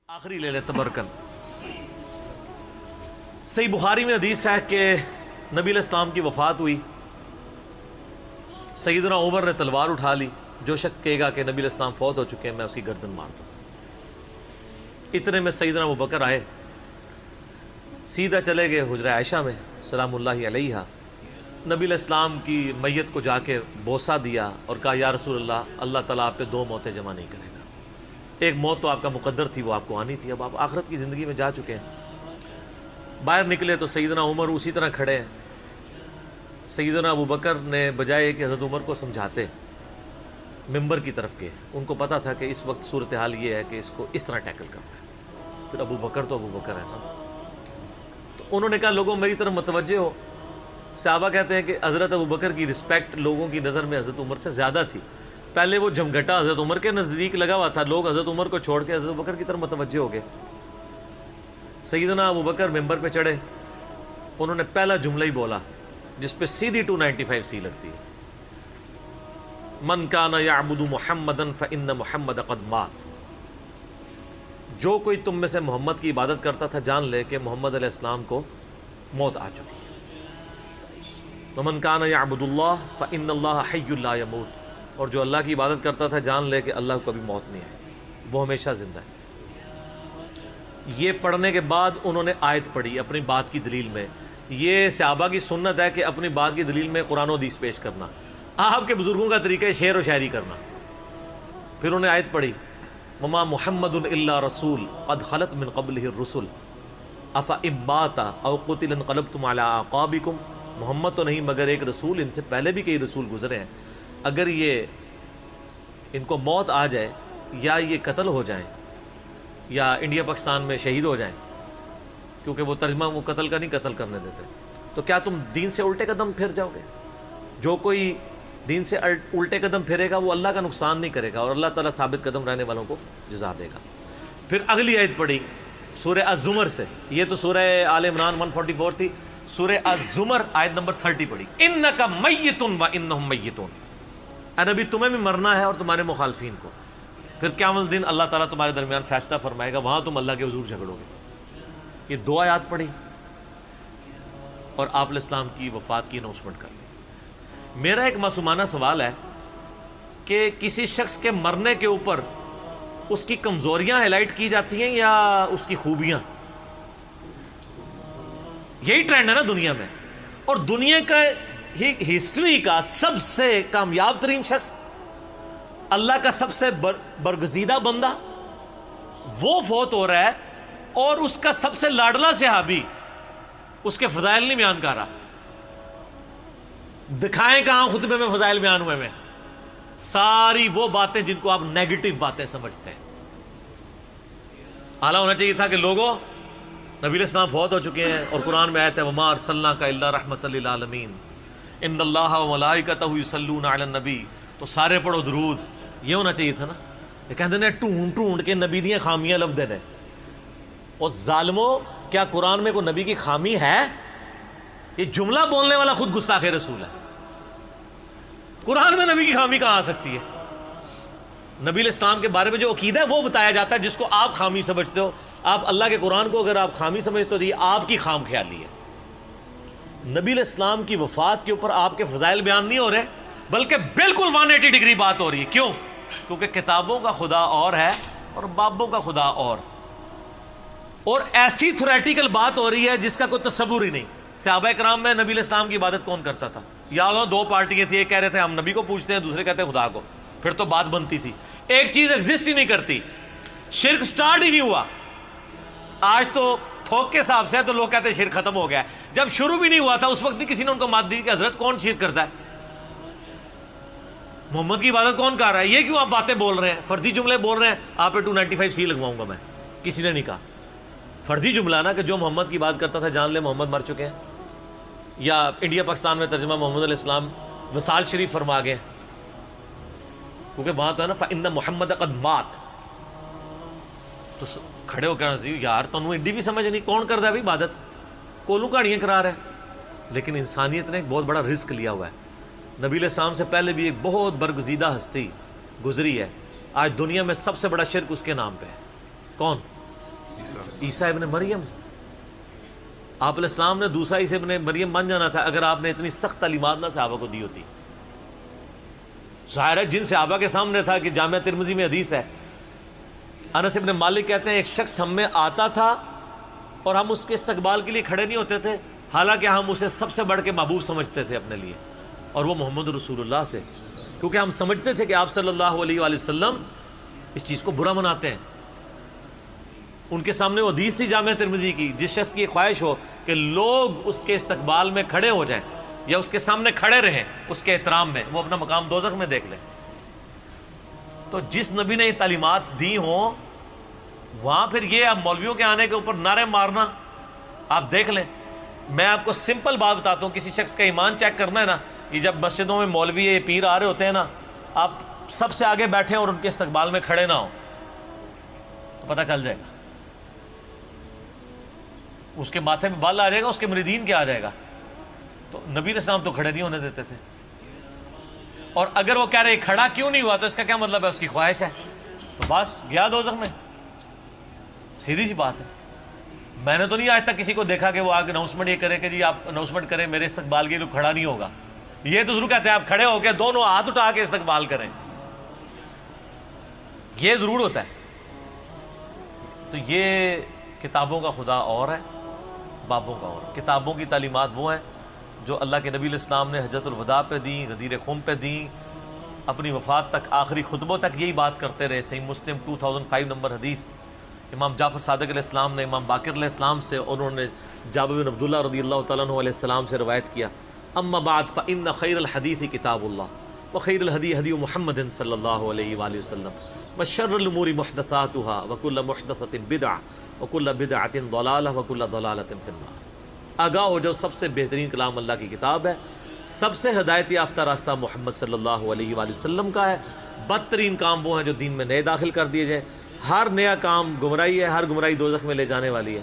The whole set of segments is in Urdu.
آخری لے لے تبرکن۔ صحیح بخاری میں حدیث ہے کہ نبی علیہ السلام کی وفات ہوئی، سیدنا عمر نے تلوار اٹھا لی، جو شخص کہے گا کہ نبی علیہ السلام فوت ہو چکے ہیں میں اس کی گردن مار دوں۔ اتنے میں سیدنا ابوبکر آئے، سیدھا چلے گئے حجرہ عائشہ میں سلام اللہ علیہ، نبی علیہ السلام کی میت کو جا کے بوسہ دیا اور کہا یا رسول اللہ، اللہ تعالیٰ آپ پہ دو موتیں جمع نہیں کرے گا، ایک موت تو آپ کا مقدر تھی، وہ آپ کو آنی تھی، اب آپ آخرت کی زندگی میں جا چکے ہیں۔ باہر نکلے تو سیدنا عمر اسی طرح کھڑے ہیں۔ سیدنا ابوبکر نے بجائے کہ حضرت عمر کو سمجھاتے ممبر کی طرف گئے، ان کو پتا تھا کہ اس وقت صورتحال یہ ہے کہ اس کو اس طرح ٹیکل کرنا ہے، پھر ابوبکر تو ابوبکر ہے نا، تو انہوں نے کہا لوگوں میری طرف متوجہ ہو۔ صحابہ کہتے ہیں کہ حضرت ابوبکر کی رسپیکٹ لوگوں کی نظر میں حضرت عمر سے زیادہ تھی، پہلے وہ جمگھٹا حضرت عمر کے نزدیک لگا ہوا تھا، لوگ حضرت عمر کو چھوڑ کے حضرت ابوبکر کی طرف متوجہ ہو گئے۔ سیدنا ابوبکر ممبر پہ چڑھے، انہوں نے پہلا جملہ ہی بولا جس پہ سیدھی 295 سی لگتی ہے، من کان یعبد محمدا فإن محمد قد مات، جو کوئی تم میں سے محمد کی عبادت کرتا تھا جان لے کہ محمد علیہ السلام کو موت آ چکی ہے۔ ومن کان یعبد اللہ فإن اللہ حی لا یموت، اور جو اللہ کی عبادت کرتا تھا جان لے کہ اللہ کو کبھی موت نہیں آئی، وہ ہمیشہ زندہ ہے۔ یہ پڑھنے کے بعد انہوں نے آیت پڑھی اپنی بات کی دلیل میں۔ یہ صحابہ کی سنت ہے کہ اپنی بات کی دلیل میں قرآن و حدیث پیش کرنا، آپ کے بزرگوں کا طریقہ ہے شعر و شاعری کرنا۔ پھر انہوں نے آیت پڑھی وما محمد الا رسول قد خلت من قبلہ الرسل افإن مات او قتل انقلبتم علی اعقابکم، محمد تو نہیں مگر ایک رسول، ان سے پہلے بھی کئی رسول گزرے ہیں، اگر یہ ان کو موت آ جائے یا یہ قتل ہو جائیں یا انڈیا پاکستان میں شہید ہو جائیں، کیونکہ وہ ترجمہ وہ قتل کا نہیں قتل کرنے دیتے، تو کیا تم دین سے الٹے قدم پھر جاؤ گے؟ جو کوئی دین سے الٹے قدم پھرے گا وہ اللہ کا نقصان نہیں کرے گا اور اللہ تعالیٰ ثابت قدم رہنے والوں کو جزا دے گا۔ پھر اگلی آیت پڑھی سورہ الزمر سے، یہ تو سورہ آل عمران 144 تھی، سورہ الزمر آیت نمبر 30 پڑھی انک میت وانہم میتون، اے نبی تمہیں بھی مرنا ہے اور تمہارے مخالفین کو، پھر قیامت دن اللہ تعالیٰ تمہارے درمیان فیصلہ فرمائے گا، وہاں تم اللہ کے حضور جھگڑو گے۔ یہ دو آیات پڑھی اور آپ علیہ السلام کی وفات کی اناؤنسمنٹ کر دی۔ میرا ایک معصومانہ سوال ہے کہ کسی شخص کے مرنے کے اوپر اس کی کمزوریاں ہائی لائٹ کی جاتی ہیں یا اس کی خوبیاں؟ یہی ٹرینڈ ہے نا دنیا میں، اور دنیا کا ہسٹری کا سب سے کامیاب ترین شخص، اللہ کا سب سے برگزیدہ بندہ وہ فوت ہو رہا ہے اور اس کا سب سے لاڈلا صحابی اس کے فضائل نہیں بیان کر رہا۔ دکھائیں کہاں خطبے میں فضائل بیان ہوئے میں؟ ساری وہ باتیں جن کو آپ نیگیٹو باتیں سمجھتے ہیں۔ اعلیٰ ہونا چاہیے تھا کہ لوگوں نبی علیہ السلام فوت ہو چکے ہیں اور قرآن میں آیت ہے وما ارسلناک الا رحمۃ للعالمین ان اللہ وملائکتہ یصلون علی النبی، تو سارے پڑھو درود، یہ ہونا چاہیے تھا نا۔ یہ کہتے ہیں ڈھونڈ ڈھونڈ کے نبی دیاں خامیاں لب دینے، اور ظالموں کیا قرآن میں کوئی نبی کی خامی ہے؟ یہ جملہ بولنے والا خود گستاخ رسول ہے، قرآن میں نبی کی خامی کہاں آ سکتی ہے؟ نبی علیہ السلام کے بارے میں جو عقیدہ ہے وہ بتایا جاتا ہے، جس کو آپ خامی سمجھتے ہو۔ آپ اللہ کے قرآن کو اگر آپ خامی سمجھتے ہو تو یہ آپ کی خام خیالی ہے۔ نبی علیہ السلام کی وفات کے اوپر آپ کے فضائل بیان نہیں ہو رہے، بلکہ بالکل 180 ڈگری بات ہو رہی ہے۔ کیوں؟ کیونکہ کتابوں کا خدا اور ہے اور بابوں کا خدا اور ایسی تھیوریٹیکل بات ہو رہی ہے جس کا کوئی تصور ہی نہیں۔ صحابہ کرام میں نبی علیہ السلام کی عبادت کون کرتا تھا؟ یاد ہو دو پارٹیاں تھیں، ایک کہہ رہے تھے ہم نبی کو پوچھتے ہیں، دوسرے کہتے ہیں خدا کو، پھر تو بات بنتی تھی۔ ایک چیز ایگزسٹ ہی نہیں کرتی، شرک سٹارٹ ہی نہیں ہوا۔ آج تو تھوک کے حساب سے تو لوگ کہتے ہیں شرک ختم ہو گیا ہے، جب شروع بھی نہیں ہوا تھا اس وقت بھی کسی نے ان کو مات دی کہ حضرت کون شرک کرتا ہے؟ محمد کی عبادت کون کر رہا ہے؟ یہ کیوں آپ باتیں بول رہے ہیں، فرضی جملے بول رہے ہیں؟ آپ پہ 295 سی لگواؤں گا میں۔ کسی نے نہیں کہا فرضی جملہ نا کہ جو محمد کی بات کرتا تھا جان لے محمد مر چکے ہیں، یا انڈیا پاکستان میں ترجمہ محمد علیہ السلام وصال شریف فرما گئے، کیونکہ وہاں تو ہے نا فإن محمد قد مات، تو کھڑے ہو کر جی یار تنوں ایڈی بھی سمجھ نہیں، کون کرتا ہے بھی عبادت؟ کولوں کہانیاں کرا رہا ہے۔ لیکن انسانیت نے ایک بہت بڑا رزق لیا ہوا ہے۔ نبی علیہ السلام سے پہلے بھی ایک بہت برگزیدہ ہستی گزری ہے، آج دنیا میں سب سے بڑا شرک اس کے نام پہ ہے۔ کون؟ عیسیٰ ابن مریم. آپ علیہ السلام نے دوسرا عیسیٰ ابن مریم بن جانا تھا اگر آپ نے اتنی سخت تعلیمات نہ صحابہ کو دی ہوتی. ظاہر ہے جن صحابہ کے سامنے تھا کہ جامعہ ترمذی میں حدیث ہے, انس ابن مالک کہتے ہیں ایک شخص ہم میں آتا تھا اور ہم اس کے استقبال کے لیے کھڑے نہیں ہوتے تھے, حالانکہ ہم اسے سب سے بڑھ کے محبوب سمجھتے تھے اپنے لیے, اور وہ محمد رسول اللہ تھے, کیونکہ ہم سمجھتے تھے کہ آپ صلی اللہ علیہ وآلہ وسلم اس چیز کو برا مناتے ہیں. ان کے سامنے وہ حدیث تھی جامعہ ترمذی کی, جس شخص کی خواہش ہو کہ لوگ اس کے استقبال میں کھڑے ہو جائیں یا اس کے سامنے کھڑے رہیں اس کے احترام میں, وہ اپنا مقام دوزخ میں دیکھ لیں. تو جس نبی نے یہ تعلیمات دی ہوں وہاں پھر یہ اب مولویوں کے آنے کے اوپر نعرے مارنا, آپ دیکھ لیں. میں آپ کو سمپل بات بتاتا ہوں, کسی شخص کا ایمان چیک کرنا ہے نا, یہ جب مسجدوں میں مولوی یہ پیر آ رہے ہوتے ہیں نا, آپ سب سے آگے بیٹھیں اور ان کے استقبال میں کھڑے نہ ہوں تو پتہ چل جائے گا. اس کے ماتھے میں بال آ جائے گا, اس کے مریدین کیا آ جائے گا. تو نبی علیہ السلام تو کھڑے نہیں ہونے دیتے تھے, اور اگر وہ کہہ رہے کھڑا کیوں نہیں ہوا تو اس کا کیا مطلب ہے, اس کی خواہش ہے, تو بس گیا دوزخ میں. سیدھی سی بات ہے. میں نے تو نہیں آج تک کسی کو دیکھا کہ وہ آگے اناؤنسمنٹ یہ کرے کہ جی آپ اناؤنسمنٹ کریں میرے استقبال کے لیے کھڑا نہیں ہوگا. یہ تو ضرور کہتے ہیں آپ کھڑے ہو کے دونوں ہاتھ اٹھا کے استقبال کریں, یہ ضرور ہوتا ہے. تو یہ کتابوں کا خدا اور ہے, بابوں کا اور. کتابوں کی تعلیمات وہ ہیں جو اللہ کے نبی علیہ السلام نے حجۃ الوداع پہ دیں, غدیر خم پہ دیں, اپنی وفات تک آخری خطبوں تک یہی بات کرتے رہے. صحیح مسلم 2005 نمبر حدیث, امام جعفر صادق علیہ السلام نے امام باقر علیہ السلام سے, انہوں نے جابر بن عبداللہ رضی اللہ تعالیٰ عنہ علیہ السلام سے روایت کیا, اما بعد فإن خیر الحدیث کتاب اللہ وخیر الہدی ہدی محمد صلی اللہ علیہ وآلہ وسلم وشر الامور محدثاتها وکل محدثۃ بدعہ وکل بدعۃ ضلالہ وکل ضلالۃ فی النار. آگاہ ہو جو سب سے بہترین کلام اللہ کی کتاب ہے, سب سے ہدایت یافتہ راستہ محمد صلی اللہ علیہ وآلہ وسلم کا ہے. بدترین کام وہ ہیں جو دین میں نئے داخل کر دیے جائیں. ہر نیا کام گمراہی ہے, ہر گمراہی دوزخ میں لے جانے والی ہے,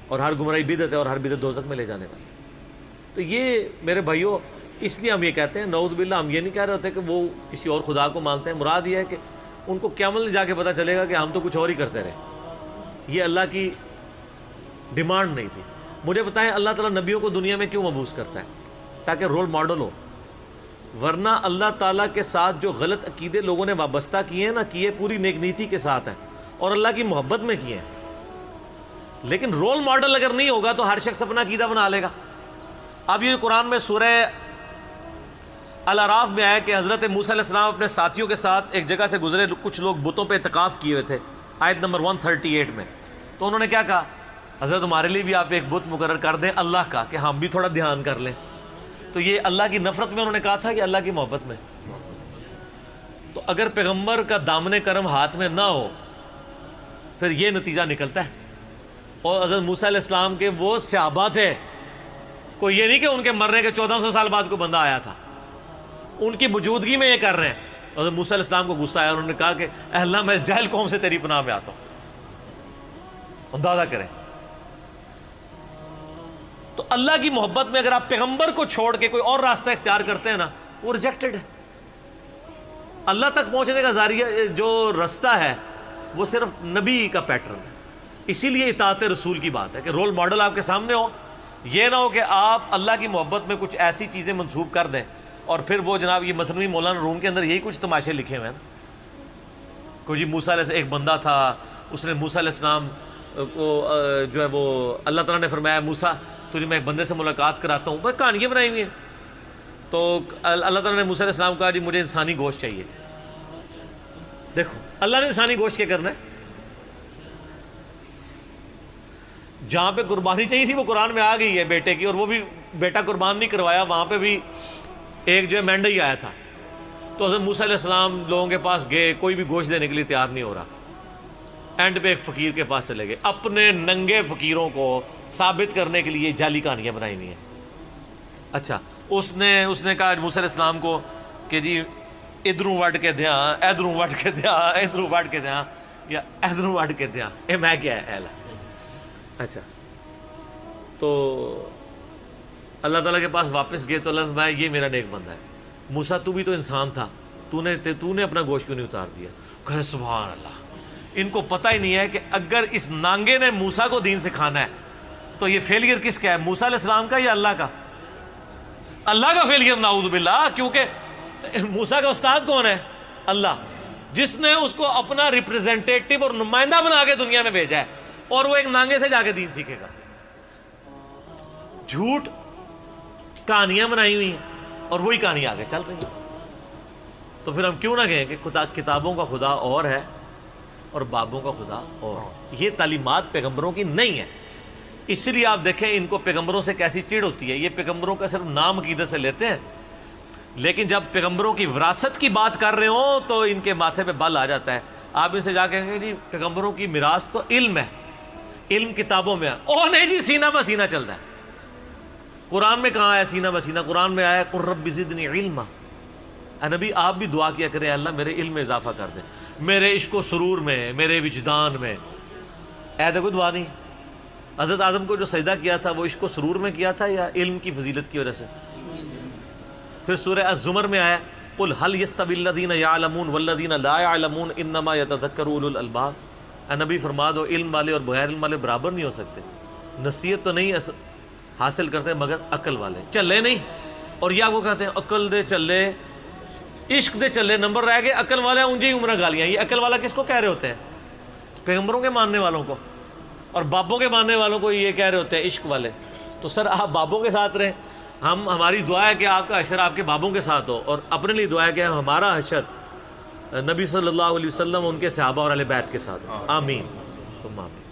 اور ہر گمراہی بدعت ہے اور ہر بدعت دوزخ میں لے جانے والی ہے. تو یہ میرے بھائیوں, اس لیے ہم یہ کہتے ہیں, نعوذ باللہ, ہم یہ نہیں کہہ رہے ہوتے کہ وہ کسی اور خدا کو مانتے ہیں. مراد یہ ہے کہ ان کو قیامت میں جا کے پتہ چلے گا کہ ہم تو کچھ اور ہی کرتے رہے. یہ اللہ کی ڈیمانڈ نہیں تھی. مجھے بتائیں اللہ تعالیٰ نبیوں کو دنیا میں کیوں مبعوث کرتا ہے؟ تاکہ رول ماڈل ہو. ورنہ اللہ تعالیٰ کے ساتھ جو غلط عقیدے لوگوں نے وابستہ کیے ہیں نا, کیے پوری نیک نیتی کے ساتھ ہیں اور اللہ کی محبت میں کیے ہیں, لیکن رول ماڈل اگر نہیں ہوگا تو ہر شخص اپنا عقیدہ بنا لے گا. اب یہ قرآن میں سورہ الاعراف میں آیا کہ حضرت موسیٰ علیہ السلام اپنے ساتھیوں کے ساتھ ایک جگہ سے گزرے, کچھ لوگ بتوں پہ اعتکاف کیے ہوئے تھے, آیت نمبر 138 میں. تو انہوں نے کیا کہا, حضرت ہمارے لیے بھی آپ ایک بت مقرر کر دیں اللہ کا, کہ ہم بھی تھوڑا دھیان کر لیں. تو یہ اللہ کی نفرت میں انہوں نے کہا تھا کہ اللہ کی محبت میں. تو اگر پیغمبر کا دامن کرم ہاتھ میں نہ ہو پھر یہ نتیجہ نکلتا ہے. اور حضرت موسیٰ علیہ السلام کے وہ صحابہ تھے, کوئی یہ نہیں کہ ان کے مرنے کے 1400 سال بعد کوئی بندہ آیا تھا, ان کی موجودگی میں یہ کر رہے ہیں. حضرت موسیٰ علیہ السلام کو غصہ آیا, انہوں نے کہا کہ اے اللہ میں اس جاہل قوم سے تیری پناہ میں آتا ہوں. اندازہ کریں. تو اللہ کی محبت میں اگر آپ پیغمبر کو چھوڑ کے کوئی اور راستہ اختیار کرتے ہیں نا, وہ ریجیکٹڈ ہے. اللہ تک پہنچنے کا ذریعہ جو راستہ ہے وہ صرف نبی کا پیٹرن ہے. اسی لیے اطاعت رسول کی بات ہے کہ رول ماڈل آپ کے سامنے ہو. یہ نہ ہو کہ آپ اللہ کی محبت میں کچھ ایسی چیزیں منسوب کر دیں اور پھر وہ جناب یہ مثنوی مولانا روم کے اندر یہی کچھ تماشے لکھے ہوئے ہیں. کوئی جی موسیٰ علیہ ایک بندہ تھا, اس نے موسیٰ علیہ السلام کو جو ہے وہ اللہ تعالیٰ نے فرمایا موسیٰ تجھے میں ایک بندے سے ملاقات کراتا ہوں, بس کہانیاں بنائی ہوئی ہیں. تو اللہ تعالیٰ نے موسیٰ علیہ السلام کہا جی مجھے انسانی گوشت چاہیے. دیکھو اللہ نے انسانی گوشت کیا کرنا ہے, جہاں پہ قربانی چاہیے تھی وہ قرآن میں آ گئی ہے بیٹے کی, اور وہ بھی بیٹا قربان نہیں کروایا, وہاں پہ بھی ایک جو ہے مینڈا ہی آیا تھا. تو حضرت موسیٰ علیہ السلام لوگوں کے پاس گئے, کوئی بھی گوشت دینے کے لیے تیار نہیں ہو رہا. اینڈ پہ ایک فقیر کے پاس چلے گئے, اپنے ننگے فقیروں کو ثابت کرنے کے لیے جعلی کہانیاں بنائی ہوئی ہیں. اچھا اس نے کہا موسیٰ علیہ السلام کو کہ جی ادھروں وٹ کے دیا, ادھروں وٹ کے دیا, ادھروں وٹ کے دیا, یا ادھروں وٹ کے دیا, اے میں کیا ہے. اچھا تو اللہ تعالیٰ کے پاس واپس گئے تو اللہ فرمایا یہ میرا نیک بندہ ہے. موسیٰ تو بھی تو انسان تھا, تو نے اپنا گوشت کیوں نہیں اتار دیا؟ کہا سبحان اللہ, ان کو پتہ ہی نہیں ہے کہ اگر اس نانگے نے موسیٰ کو دین سکھانا ہے تو یہ فیلئر کس کا ہے؟ موسیٰ علیہ السلام کا یا اللہ کا؟ اللہ کا فیلئر، نعوذ باللہ، کیونکہ موسیٰ کا استاد کون ہے؟ اللہ، جس نے اس کو اپنا ریپریزنٹیٹو اور نمائندہ بنا کے دنیا میں بھیجا ہے، اور وہ ایک نانگے سے جا کے دین سیکھے گا۔ جھوٹ کہانیاں بنائی ہوئی ہیں اور وہی کہانی آگے چل رہی ہے۔ تو پھر ہم کیوں نہ کہیں کہ کتابوں کا خدا اور ہے اور بابوں کا خدا اور؟ یہ تعلیمات پیغمبروں کی نہیں ہے۔ اس لیے آپ دیکھیں ان کو پیغمبروں سے کیسی چڑ ہوتی ہے۔ یہ پیغمبروں کا صرف نام عقیدت سے لیتے ہیں، لیکن جب پیغمبروں کی وراثت کی بات کر رہے ہوں تو ان کے ماتھے پہ بل آ جاتا ہے۔ آپ ان سے جا کے کہیں گے جی پیغمبروں کی میراث تو علم ہے، علم کتابوں میں ہے۔ اوہ نہیں جی، سینہ بہ سینہ چلتا ہے۔ قرآن میں کہاں ہے سینہ بہ سینہ؟ قرآن میں آیا قل رب زدنی علما۔ اے نبی آپ بھی دعا کیا کریں، اللہ میرے علم میں اضافہ کر دیں، میرے عشق و سرور میں، میرے وجدان میں۔ ایسا کوئی دعا نہیں۔ حضرت آدم کو جو سجدہ کیا تھا وہ عشق و سرور میں کیا تھا یا علم کی فضیلت کی وجہ سے؟ پھر سورہ الزمر میں آیا قل هل يستوي الذين يعلمون والذين لا يعلمون انما يتذكر اولو الالباب۔ اے نبی فرما دو علم والے اور بغیر علم والے برابر نہیں ہو سکتے، نصیحت تو نہیں حاصل کرتے مگر عقل والے، چلے نہیں۔ اور یہ آپ کو کہتے ہیں عقل دے چلے، عشق دے چلے، نمبر رہ گئے عقل والے اونجی عمرہ گالیاں۔ یہ عقل والا کس کو کہہ رہے ہوتے ہیں؟ پیغمبروں کے ماننے والوں کو، اور بابوں کے ماننے والوں کو یہ کہہ رہے ہوتے ہیں عشق والے۔ تو سر آپ بابوں کے ساتھ رہیں، ہماری دعا ہے کہ آپ کا حشر آپ کے بابوں کے ساتھ ہو، اور اپنے لیے دعا ہے کہ ہمارا حشر نبی صلی اللہ علیہ وسلم ان کے صحابہ اور اہل بیت کے ساتھ ہو۔ آمین ثم آمین۔